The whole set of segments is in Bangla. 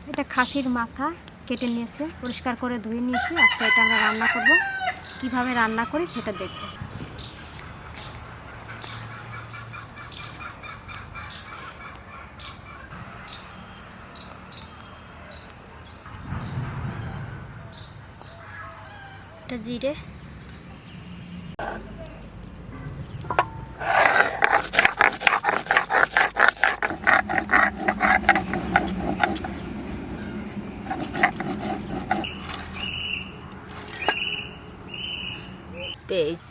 এটা খাসির মাথা কেটে নিয়েছে, পরিষ্কার করে ধুয়ে নিয়েছি। আজকে এটা আমরা রান্না করব। কিভাবে রান্না করি সেটা দেখব। এটা জিরে, পেঁয়াজ,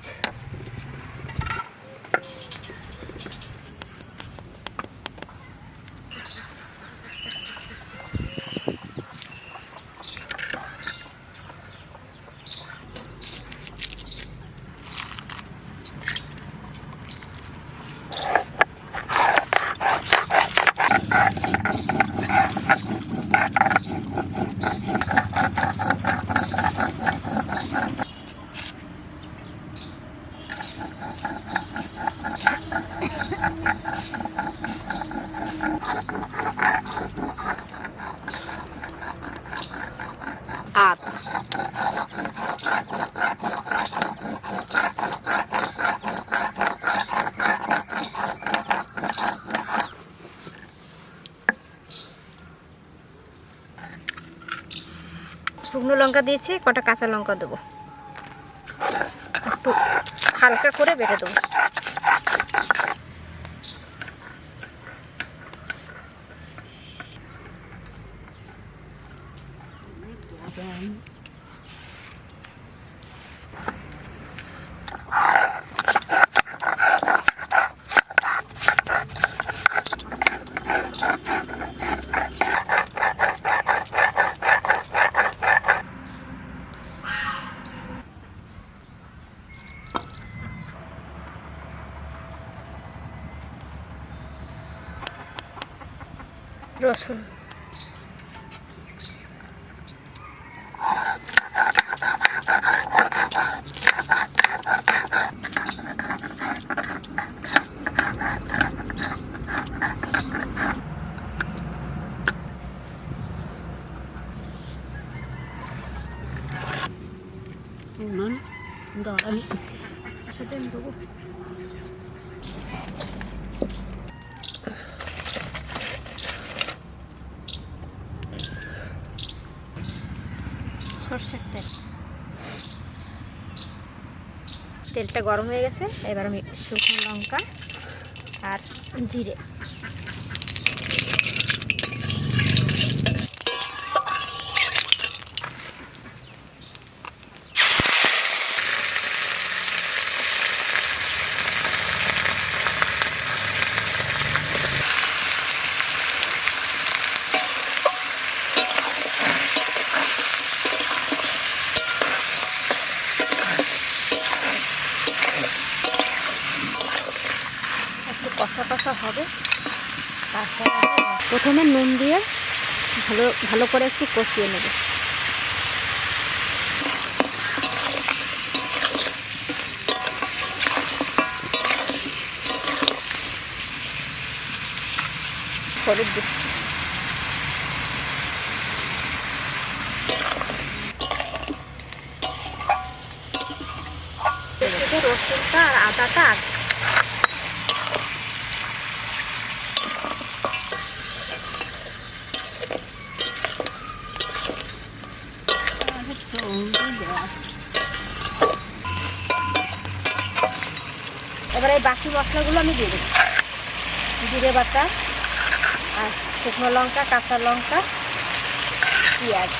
আদা, শুকনো লঙ্কা দিয়েছি, কটা কাঁচা লঙ্কা দেবো, একটু হালকা করে বেটে দেবো। রসুন, দাঁড়ানি সাথে দেবো। সরষের তেল, তেলটা গরম হয়ে গেছে। এবার আমি শুকনো লঙ্কা আর জিরে, কষা কষা হবে। তারপরে প্রথমে নুন দিয়ে ভালো করে একটু কষিয়ে নেব। হলুদ দিচ্ছি, রসুনটা আর আদাটা এবার এই বাকি মশলাগুলো আমি দিয়ে দেবো। জিরে বাটা আর শুকনো লঙ্কা, কাঁচা লঙ্কা, পেঁয়াজ।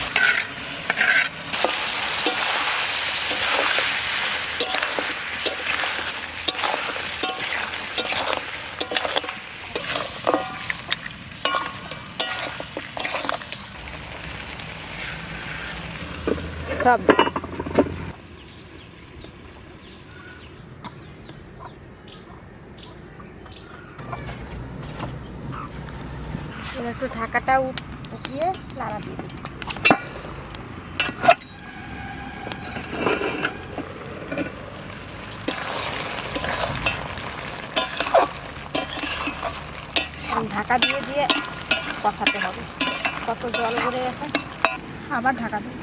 সব এবার একটু ঢাকাটা উঠিয়ে নাড়া দিয়ে দিচ্ছি। ঢাকা দিয়ে দিয়ে কষাতে হবে। কত জল ভরে গেছে, আবার ঢাকা দেব।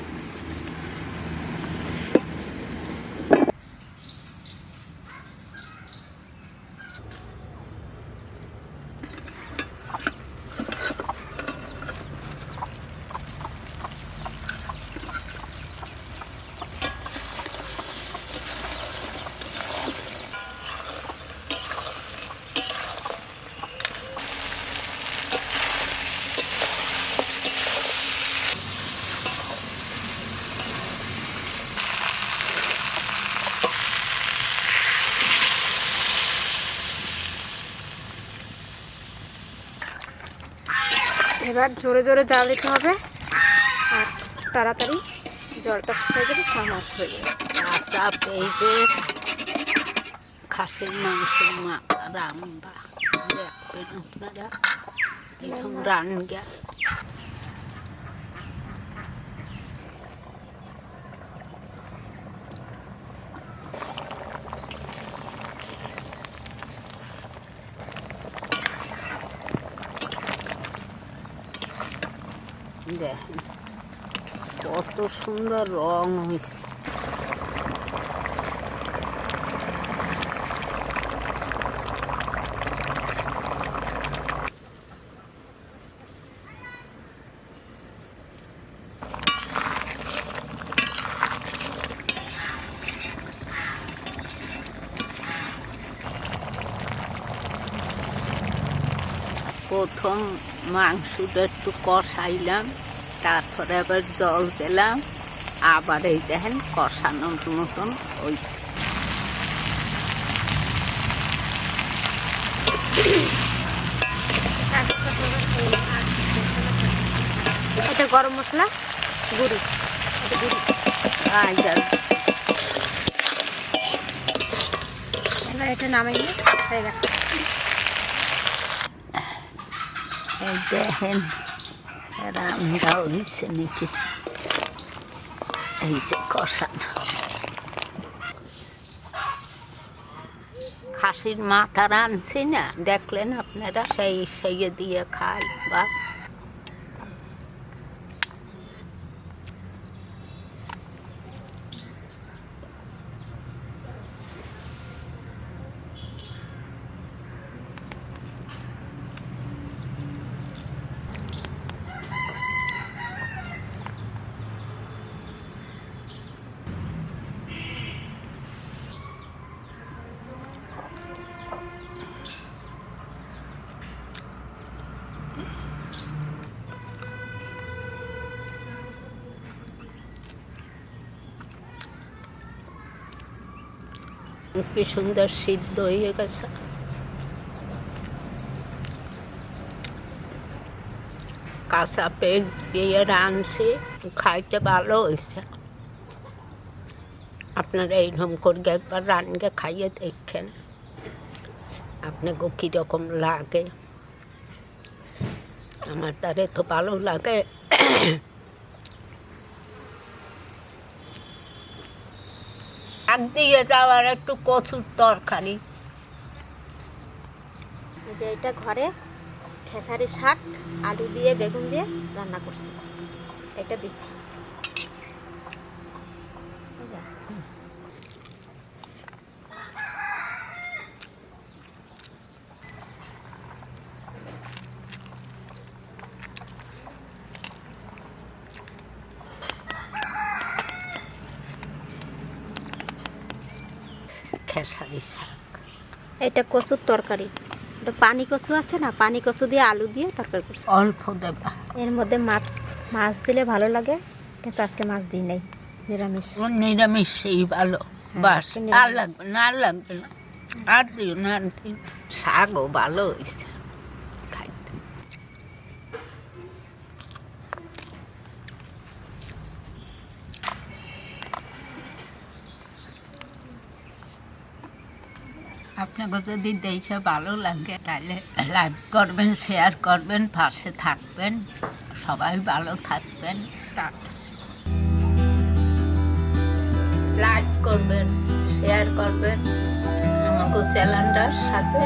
এবার জোরে জোরে জাল দিতে হবে, আর তাড়াতাড়ি জলটা শুকিয়ে যাবে, মাছ হয়ে যাবে। কাঁচা পেঁপের খাসির মাংস রান্না দেখবেন আপনারা, এরকম রান্না। দেখেন কত সুন্দর রং হয়েছে। প্রথম মাংসটা একটু কষাইলাম, তারপরে আবার জল দিলাম, আবার এই দেখেন কষানোর মতন হয়েছে। এটা গরম মশলা গুঁড়ি, এবার এটা নামাইলে হয়ে গেছে। এই দেখেন রান্না হয়েছে নাকি, এই যে কষানো খাসির মাথা রাঁধছি না, দেখলেন আপনারা, সেই দিয়ে খাই বা কি সুন্দর সিদ্ধ হয়ে গেছে। কাঁচা পেঁয়াজ দিয়ে রাঁধছি, খাইতে ভালো হয়েছে। আপনারা এইরকম করে একবার রান্না খাইয়ে দেখেন আপনাকে কীরকম লাগে। আমার দ্বারে তো ভালো লাগে। শাক দিয়ে যাওয়ার একটু কচুর তরকারি, যে এটা ঘরে খেসারি শাক আলু দিয়ে বেগুন দিয়ে রান্না করছি, এটা দিচ্ছি। খেসারি শাক, এটা কচুর তরকারি, এটা পানি কচু আছে না, পানি কচু দিয়ে আলু দিয়ে তরকারি করছি। অল্প দেবা, এর মধ্যে মাছ দিলে ভালো লাগে, কিন্তু আজকে মাছ দিই নাই, নিরামিষ। নিরামিষ সেই ভালো, বাস আর লাগবে না, আর লাগবে না, আর দিও না, আর দিও। শাকও ভালো হয়েছে খাইতে। আপনাকে যদি দেখে ভালো লাগে তাহলে লাইক করবেন, শেয়ার করবেন, পাশে থাকবেন, সবাই ভালো থাকবেন। লাইক করবেন, শেয়ার করবেন, আমাকে চ্যানেলটার সাথে